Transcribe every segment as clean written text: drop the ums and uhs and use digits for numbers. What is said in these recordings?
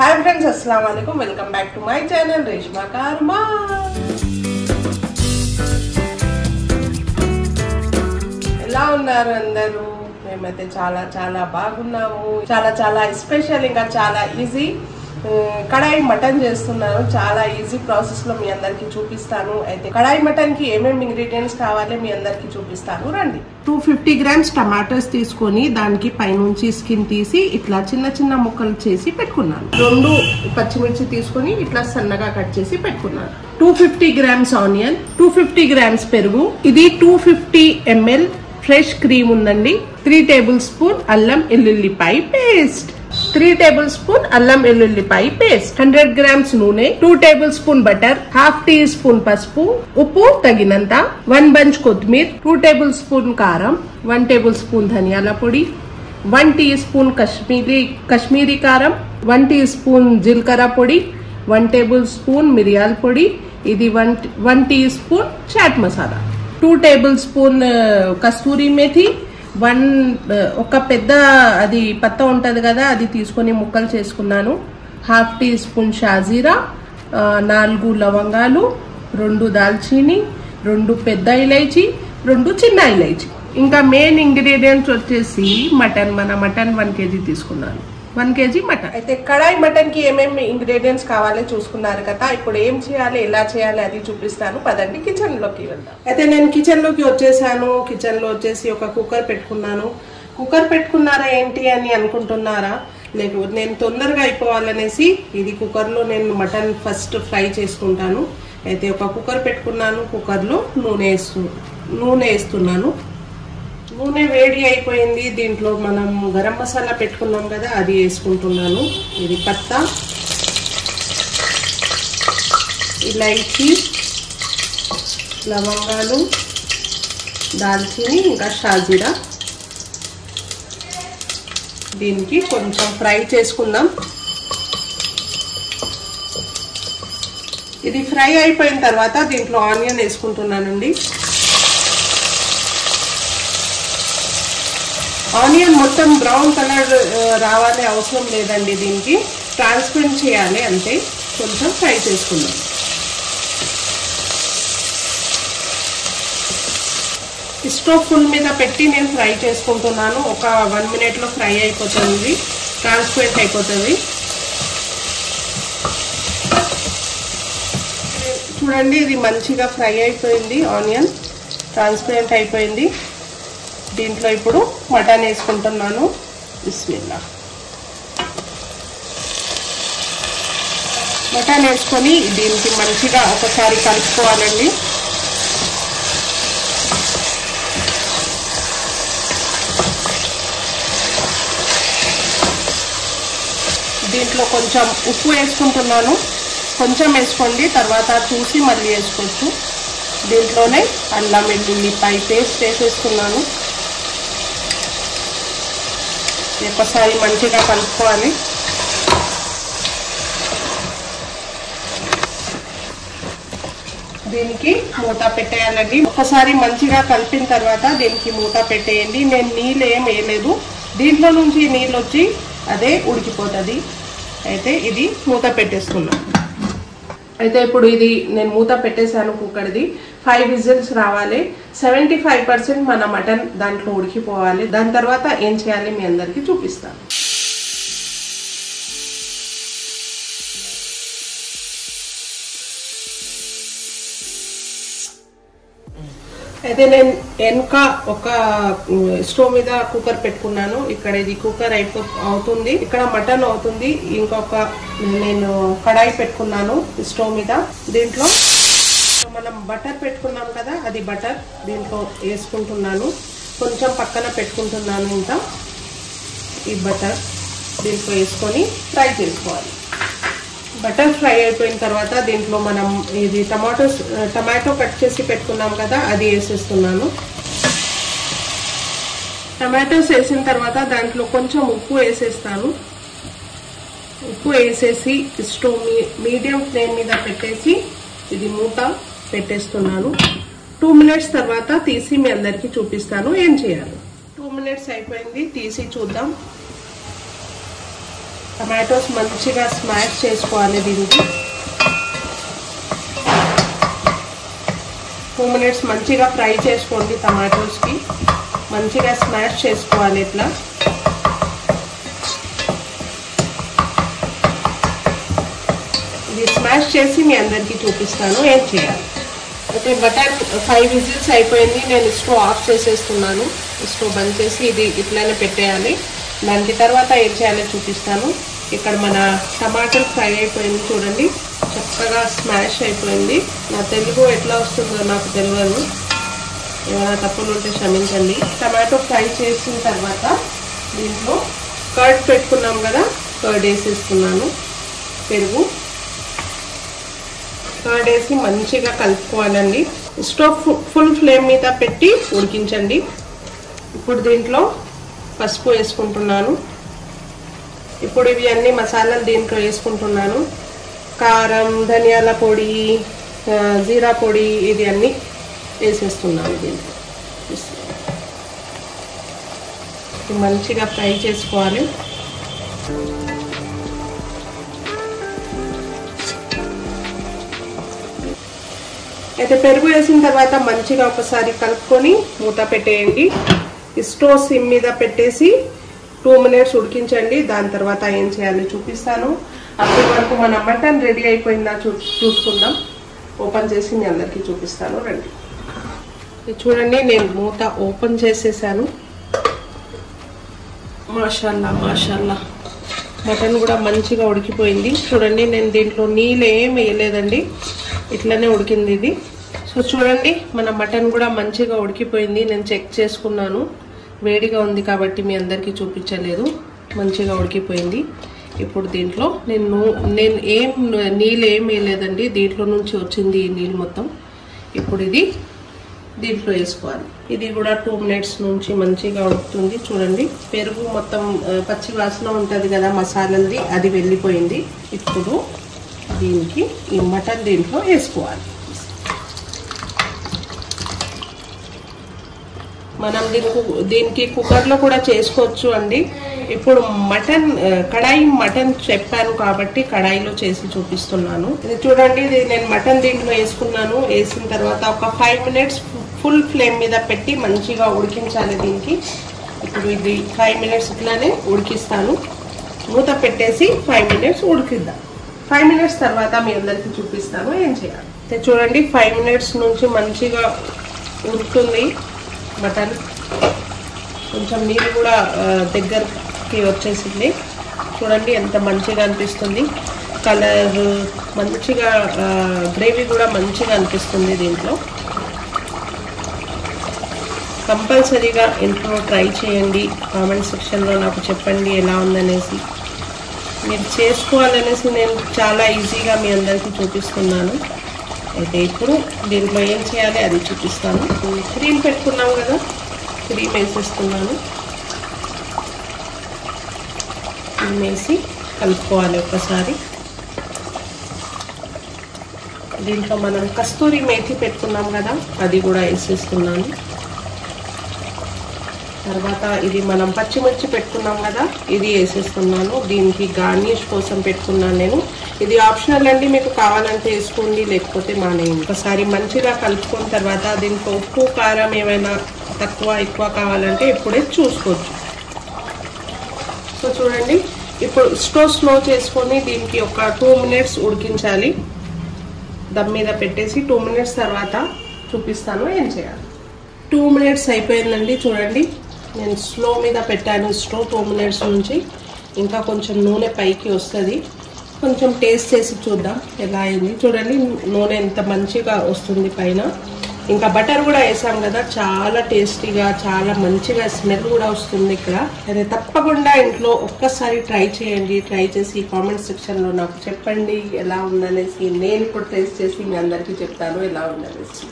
हाय friends, अस्सलाम वालेकुम। Welcome back to my channel Reshma Karwa. ఎలా ఉన్నారు అందరూ? మేమైతే చాలా చాలా బాగున్నాము. చాలా చాలా స్పెషల్, ఇంకా చాలా ఈజీ కడాయి మటన్ చేస్తున్నాను. చాలా ఈజీ ప్రాసెస్ లో మీ అందరికి చూపిస్తాను. అయితే కడాయి మటన్ కి ఏమేమి ఇంగ్రీడియంట్స్ కావాలి మీ అందరికి చూపిస్తాను, రండి. 250 గ్రామ్స్ టమాటోస్ తీసుకొని దానికి పైనుంచి స్కిన్ తీసి ఇట్లా చిన్న చిన్న ముక్కలు చేసి పెట్టుకున్నాను. 2 పచ్చిమిర్చి తీసుకొని ఇట్లా సన్నగా కట్ చేసి పెట్టుకున్నాను. 250 గ్రామ్స్ ఆనియన్, 250 గ్రామ్స్ పెరుగు, ఇది 250 ml ఫ్రెష్ క్రీమ్ ఉందండి. 3 టేబుల్ స్పూన్ అల్లం ఎల్లుల్లిపాయ పేస్ట్, 3 టేబుల్ స్పూన్ అల్లం ఎల్లుల్లిపాయ పేస్ట్, 100 గ్రామ్స్ నూనె, 2 tablespoon butter, half teaspoon పసుపు, ఉప్పు తగినంత, 1 బంచ్ కొత్తిమీర, 2 టేబుల్ స్పూన్ కారం, 1 టేబుల్ స్పూన్ ధనియాల పొడి, 1 టీ స్పూన్ కశ్మీరీ కారం, 1 టీ స్పూన్ జీలకర్ర పొడి, 1 టేబుల్ స్పూన్ మిరియాల పొడి, ఇది 1 teaspoon chaat masala, 2 tablespoon kasuri methi, ఒక పెద్ద అది పత్త ఉంటది కదా, అది తీసుకొని ముక్కలు చేసుకున్నాను. హాఫ్ టీ స్పూన్ షాజీరా, 4 లవంగాలు, 2 దాల్చీని, 2 పెద్ద ఇలైచి, 2 చిన్న ఇలైచి. ఇంకా మెయిన్ ఇంగ్రీడియంట్స్ వచ్చేసి మటన్. మన మటన్ 1 kg తీసుకున్నాను, 1 kg మటన్. అయితే కడాయి మటన్ కి ఏమేమి ఇంగ్రీడియంట్స్ కావాలో చూసుకున్నారు కదా. ఇప్పుడు ఏం చేయాలి, ఎలా చేయాలి అది చూపిస్తాను. పదండి కిచెన్ లోకి వెళ్దాం. అయితే నేను కిచెన్ లోకి వచ్చేసాను. కిచెన్ లో వచ్చేసి ఒక కుక్కర్ పెట్టుకున్నాను. కుక్కర్ పెట్టుకున్నారా ఏంటి అని అనుకుంటున్నారా? లేకపోతే నేను తొందరగా అయిపోవాలనేసి ఇది కుక్కర్ లో నేను మటన్ ఫస్ట్ ఫ్రై చేసుకుంటాను. అయితే ఒక కుక్కర్ పెట్టుకున్నాను. కుక్కర్ లో నూనె వేస్తున్నాను. నూనె వేడి అయిపోయింది. దీంట్లో మనం గరం మసాలా పెట్టుకున్నాం కదా, అది వేసుకుంటున్నాను. ఇది పత్తా, ఇలైచి, లవంగాలు, దాల్చిని, ఇంకా షాజీరా. దీనికి కొంచెం ఫ్రై చేసుకుందాం. ఇది ఫ్రై అయిపోయిన తర్వాత దీంట్లో ఆనియన్ వేసుకుంటున్నానండి. ఆనియన్ మొత్తం బ్రౌన్ కలర్ రావాలి అవసరం లేదండి, దీనికి ట్రాన్స్పరెంట్ చేయాలి అంతే. కొంచెం ఫ్రై చేసుకుందాం. స్టవ్ ఫుల్ మీద పెట్టి నేను ఫ్రై చేసుకుంటున్నాను. ఒక 1 minute లో ఫ్రై అయిపోతుంది, ట్రాన్స్పరెంట్ అయిపోతుంది. చూడండి, ఇది మంచిగా ఫ్రై అయిపోయింది. ఆనియన్ ట్రాన్స్పరెంట్ అయిపోయింది. దీంట్లో ఇప్పుడు మటన్ వేసుకుంటున్నాను. బిస్మిల్లా. మటన్ వేసుకొని దీనికి మంచిగా ఒకసారి కలుపుకోవాలండి. దీంట్లో కొంచెం ఉప్పు వేసుకుంటున్నాను. కొంచెం వేసుకోండి, తర్వాత చూసి మళ్ళీ వేసుకోవచ్చు. దీంట్లోనే అల్లం వెల్లుల్లిపాయ పేస్ట్ వేసేసుకున్నాను. ఒకసారి మంచిగా కలుపుకోవాలి. దీనికి మూత పెట్టేయాలండి. ఒకసారి మంచిగా కలిపిన తర్వాత దీనికి మూత పెట్టేయండి. నేను నీళ్ళు ఏం వేయలేదు, దీంట్లో నుంచి నీళ్ళు వచ్చి అదే ఉడికిపోతుంది. అయితే ఇది మూత పెట్టేసుకున్నాం. అయితే ఇప్పుడు ఇది నేను మూత పెట్టేశాను కుక్కర్ది. 5 విజిల్స్ రావాలి. 75% మన మటన్ దాంట్లో ఉడికిపోవాలి. దాని తర్వాత ఏం చేయాలి మీ అందరికి చూపిస్తాను. అయితే నేను వెనుక ఒక స్టవ్ మీద కుక్కర్ పెట్టుకున్నాను. ఇక్కడ ఇది కుక్కర్ అవుతుంది, ఇక్కడ మటన్ అవుతుంది. ఇంకొక నేను కడాయి పెట్టుకున్నాను స్టవ్ మీద. దీంట్లో మనం బటర్ పెట్టుకున్నాం కదా, అది బటర్ దీంట్లో వేసుకుంటున్నాను. కొంచెం పక్కన పెట్టుకుంటున్నాను. ఇంకా ఈ బటర్ దీంట్లో వేసుకొని ఫ్రై చేసుకోవాలి. బటర్ ఫ్రై అయిపోయిన తర్వాత దీంట్లో మనం ఇది టమాటో కట్ చేసి పెట్టుకున్నాం కదా, అది వేసేస్తున్నాను. టమాటోస్ వేసిన తర్వాత దాంట్లో కొంచెం ఉప్పు వేసేస్తాను. ఉప్పు వేసేసి స్టవ్ మీడియం ఫ్లేమ్ మీద పెట్టేసి ఇది మూత పెట్టేస్తున్నాను. 2 minutes తర్వాత తీసి మీ అందరికి చూపిస్తాను ఏం చేయాలి. 2 minutes అయిపోయింది, తీసి చూద్దాం. టమాటోస్ మంచిగా స్మాష్ చేసుకోవాలి. దీనికి 2 minutes మంచిగా ఫ్రై చేసుకోండి. టమాటోస్కి మంచిగా స్మాష్ చేసుకోవాలి. ఇట్లా ఇది స్మాష్ చేసి మీ అందరికీ చూపిస్తాను ఏం చేయాలి. అయితే బటర్ 5 విజిల్స్ అయిపోయింది. నేను స్టవ్ ఆఫ్ చేసేస్తున్నాను. స్టవ్ బంద్ చేసి ఇది ఇట్లానే పెట్టేయాలి. దానికి తర్వాత ఏం చేయాలో చూపిస్తాను. ఇక్కడ మన టమాటాలు ఫ్రై అయిపోయింది చూడండి, చక్కగా స్మాష్ అయిపోయింది. నా తెలుగు ఎట్లా వస్తుందో నాకు తెలియదు, ఏమైనా తప్పులు ఉంటే క్షమించండి. టమాటో ఫ్రై చేసిన తర్వాత దీంట్లో కర్డ్ పెట్టుకున్నాం కదా, కర్డ్ వేసేస్తున్నాను. పెరుగు కర్డ్ వేసి మంచిగా కలుపుకోవాలండి. స్టవ్ ఫుల్ ఫ్లేమ్ మీద పెట్టి ఉడికించండి. ఇప్పుడు దీంట్లో పసుపు వేసుకుంటున్నాను. ఇప్పుడు ఇవి అన్ని మసాలాలు దీంట్లో వేసుకుంటున్నాను. కారం, ధనియాల పొడి, జీరా పొడి, ఇది అన్ని వేసేస్తున్నాను. దీంట్లో మంచిగా ఫ్రై చేసుకోవాలి. అయితే పెరుగు వేసిన తర్వాత మంచిగా ఒకసారి కలుపుకొని మూత పెట్టేయండి. స్టవ్ సిమ్ మీద పెట్టేసి 2 minutes ఉడికించండి. దాని తర్వాత ఏం చేయాలో చూపిస్తాను. అప్పటి వరకు మన మటన్ రెడీ అయిపోయిందా చూసుకుందాం. ఓపెన్ చేసి మీ అందరికీ చూపిస్తాను రండి. చూడండి, నేను మూత ఓపెన్ చేసేసాను. మాషాల్లా మాషాల్లా, మటన్ కూడా మంచిగా ఉడికిపోయింది. చూడండి, నేను దీంట్లో నీళ్ళు ఏమి వేయలేదండి, ఇట్లనే ఉడికింది ఇది. సో చూడండి, మన మటన్ కూడా మంచిగా ఉడికిపోయింది. నేను చెక్ చేసుకున్నాను, వేడిగా ఉంది కాబట్టి మీ అందరికీ చూపించలేదు. మంచిగా ఉడికిపోయింది. ఇప్పుడు దీంట్లో నేను నీళ్ళు ఏం వేయలేదండి, దీంట్లో నుంచి వచ్చింది ఈ నీళ్ళు మొత్తం. ఇప్పుడు ఇది దీంట్లో వేసుకోవాలి. ఇది కూడా 2 minutes నుంచి మంచిగా ఉడుకుతుంది. చూడండి, పెరుగు మొత్తం పచ్చి వాసన ఉంటుంది కదా మసాలాది, అది వెళ్ళిపోయింది. ఇప్పుడు దీనికి ఈ మటన్ దీంట్లో వేసుకోవాలి. మనం దీనికి కుక్కర్లో కూడా చేసుకోవచ్చు అండి. ఇప్పుడు మటన్ కడాయి మటన్ చెప్పాను కాబట్టి కడాయిలో చేసి చూపిస్తున్నాను. ఇది చూడండి, ఇది నేను మటన్ దీంట్లో వేసుకున్నాను. వేసిన తర్వాత ఒక 5 minutes ఫుల్ ఫ్లేమ్ మీద పెట్టి మంచిగా ఉడికించాలి దీనికి. ఇప్పుడు ఇది 5 minutes ఇట్లానే ఉడికిస్తాను. మూత పెట్టేసి 5 minutes ఉడికిద్దాం. 5 minutes తర్వాత మీ అందరికీ చూపిస్తాను ఏం చేయాలి. చూడండి, 5 minutes నుంచి మంచిగా ఉడుకుతుంది మటన్. కొంచెం నీళ్ళు కూడా దగ్గరికి వచ్చేసింది. చూడండి ఎంత మంచిగా అనిపిస్తుంది. కలర్ మంచిగా, గ్రేవీ కూడా మంచిగా అనిపిస్తుంది దీంట్లో. కంపల్సరీగా ఇంట్లో ట్రై చేయండి. కామెంట్ సెక్షన్లో నాకు చెప్పండి ఎలా ఉందనేసి. మీరు చేసుకోవాలనేసి నేను చాలా ఈజీగా మీ అందరికీ చూపిస్తున్నాను. అయితే ఇప్పుడు దీంట్లో ఏం చేయాలి అది చూపిస్తాను. క్రీమ్ పెట్టుకున్నాం కదా, క్రీమ్ వేసేస్తున్నాను. క్రీమ్ వేసి కలుపుకోవాలి ఒకసారి. దీంట్లో మనం కస్తూరి మేథి పెట్టుకున్నాం కదా, అది కూడా వేసేస్తున్నాను. తర్వాత ఇది మనం పచ్చిమిర్చి పెట్టుకున్నాం కదా, ఇది వేసేస్తున్నాను. దీనికి గార్నిష్ కోసం పెట్టుకున్నాను నేను. ఇది ఆప్షనల్ అండి, మీకు కావాలంటే వేసుకోండి, లేకపోతే మానేయండి. ఒకసారి మంచిగా కలుపుకున్న తర్వాత దీంట్లో ఉప్పు కారం ఏమైనా తక్కువ ఎక్కువ కావాలంటే ఇప్పుడే చూసుకోవచ్చు. సో చూడండి, ఇప్పుడు స్టవ్ స్లో చేసుకొని దీనికి ఒక 2 minutes ఉడికించాలి. దమ్ మీద పెట్టేసి 2 minutes తర్వాత చూపిస్తాను ఏం చేయాలి. 2 minutes అయిపోయిందండి. చూడండి, నేను స్లో మీద పెట్టాను స్టవ్ 2 minutes నుంచి. ఇంకా కొంచెం నూనె పైకి వస్తుంది. కొంచెం టేస్ట్ చేసి చూద్దాం ఎలా అయింది. చూడండి, నూనె ఎంత మంచిగా వస్తుంది పైన. ఇంకా బటర్ కూడా వేసాం కదా, చాలా టేస్టీగా, చాలా మంచిగా స్మెల్ కూడా వస్తుంది ఇక్కడ. అదే తప్పకుండా ఇంట్లో ఒక్కసారి ట్రై చేయండి. ట్రై చేసి కామెంట్ సెక్షన్లో నాకు చెప్పండి ఎలా ఉందనేసి. నేను ఇప్పుడు టేస్ట్ చేసి మీ అందరికీ చెప్తాను ఎలా ఉందనేసి.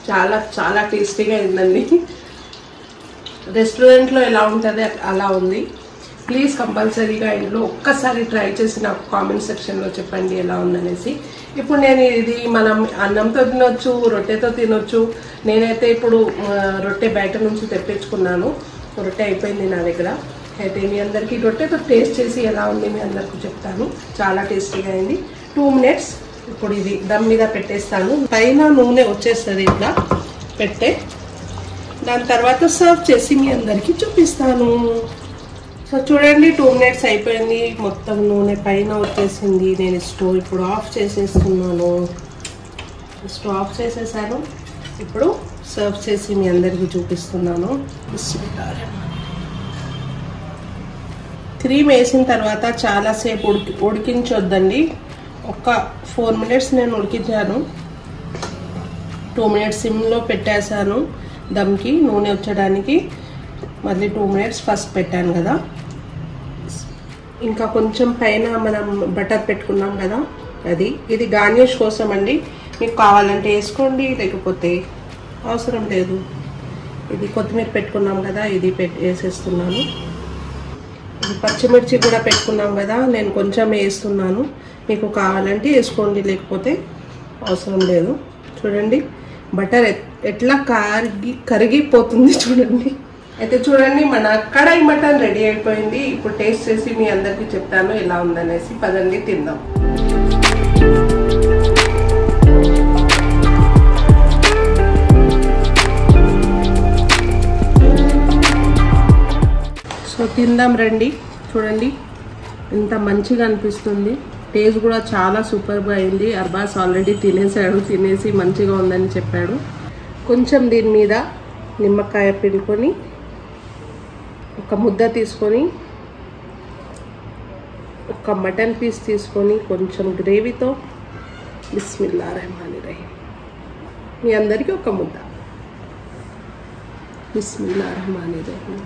చాలా చాలా టేస్టీగా అయిందండి. రెస్టారెంట్లో ఎలా ఉంటుంది అలా ఉంది. ప్లీజ్ కంపల్సరీగా ఇంట్లో ఒక్కసారి ట్రై చేసి నాకు కామెంట్ సెక్షన్లో చెప్పండి ఎలా ఉందనేసి. ఇప్పుడు నేను ఇది మనం అన్నంతో తినొచ్చు, రొట్టెతో తినొచ్చు. నేనైతే ఇప్పుడు రొట్టె బయట నుంచి తెప్పించుకున్నాను. రొట్టె అయిపోయింది నా దగ్గర. అయితే మీ అందరికీ రొట్టెతో టేస్ట్ చేసి ఎలా ఉంది మీ అందరికీ చెప్తాను. చాలా టేస్టీగా అయింది. 2 minutes ఇప్పుడు ఇది దమ్ మీద పెట్టేస్తాను. పైన నూనె వచ్చేస్తుంది ఇట్లా పెట్టే. దాని తర్వాత సర్వ్ చేసి మీ అందరికీ చూపిస్తాను. సో చూడండి 2 minutes అయిపోయింది. మొత్తం నూనె పైన వచ్చేసింది. నేను స్టవ్ ఇప్పుడు ఆఫ్ చేసేస్తున్నాను. స్టవ్ ఆఫ్ చేసేసాను. ఇప్పుడు సర్వ్ చేసి మీ అందరికీ చూపిస్తున్నాను. క్రీమ్ వేసిన తర్వాత చాలాసేపు ఉడికించొద్దండి. ఒక 4 minutes నేను ఉడికించాను. 2 minutes సిమ్లో పెట్టేశాను దమ్కి నూనె వచ్చడానికి. మళ్ళీ 2 minutes ఫస్ట్ పెట్టాను కదా. ఇంకా కొంచెం పైన మనం బటర్ పెట్టుకున్నాం కదా, ఇది గార్నిష్ కోసం అండి. మీకు కావాలంటే వేసుకోండి, లేకపోతే అవసరం లేదు. ఇది కొత్తిమీర పెట్టుకున్నాం కదా, ఇది వేసేస్తున్నాను. ఇది పచ్చిమిర్చి కూడా పెట్టుకున్నాం కదా, నేను కొంచెం వేస్తున్నాను. మీకు కావాలంటే వేసుకోండి, లేకపోతే అవసరం లేదు. చూడండి బటర్ ఎట్లా కరిగిపోతుంది చూడండి. అయితే చూడండి మన కడాయి మటన్ రెడీ అయిపోయింది. ఇప్పుడు టేస్ట్ చేసి మీ అందరికీ చెప్తాను ఎలా ఉందనేసి. పదండి తిందాం. సో తిందాం రండి. చూడండి ఎంత మంచిగా అనిపిస్తుంది. టేస్ట్ కూడా చాలా సూపర్గా అయింది. అర్బాస్ ఆల్రెడీ తినేసాడు. తినేసి మంచిగా ఉందని చెప్పాడు. కొంచెం దీని మీద నిమ్మకాయ పిండుకొని ఒక ముద్ద తీసుకొని ఒక మటన్ పీస్ తీసుకొని కొంచెం గ్రేవీతో బిస్మిల్లాహిర్రహ్మానిర్రహీం. మీ అందరికీ ఒక ముద్ద. బిస్మిల్లాహిర్రహ్మానిర్రహీం.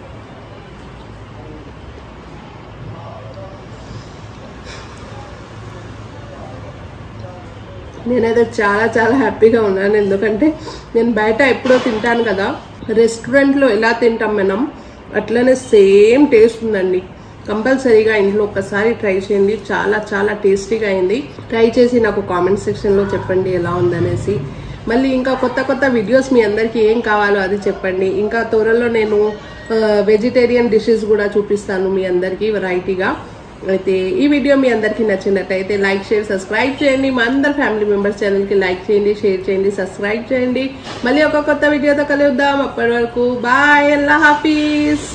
నేనైతే చాలా హ్యాపీగా ఉన్నాను. ఎందుకంటే నేను బయట ఎప్పుడో తింటాను కదా, రెస్టారెంట్లో ఎలా తింటాం మనం అట్లనే సేమ్ టేస్ట్ ఉందండి. కంపల్సరీగా ఇంట్లో ఒక్కసారి ట్రై చేయండి. చాలా టేస్టీగా అయింది. ట్రై చేసి నాకు కామెంట్ సెక్షన్లో చెప్పండి ఎలా ఉందనేసి. మళ్ళీ ఇంకా కొత్త వీడియోస్ మీ అందరికీ ఏం కావాలో అది చెప్పండి. ఇంకా త్వరలో నేను వెజిటేరియన్ డిషెస్ కూడా చూపిస్తాను మీ అందరికీ వెరైటీగా. అయితే ఈ వీడియో మీ అందరికీ నచ్చినట్టయితే లైక్, షేర్, సబ్స్క్రైబ్ చేయండి. మా అందరు ఫ్యామిలీ మెంబర్స్ ఛానల్కి లైక్ చేయండి, షేర్ చేయండి, సబ్స్క్రైబ్ చేయండి. మళ్ళీ ఒక కొత్త వీడియోతో కలుద్దాం. అప్పటి వరకు బాయ్, అల్లా హాఫీజ్.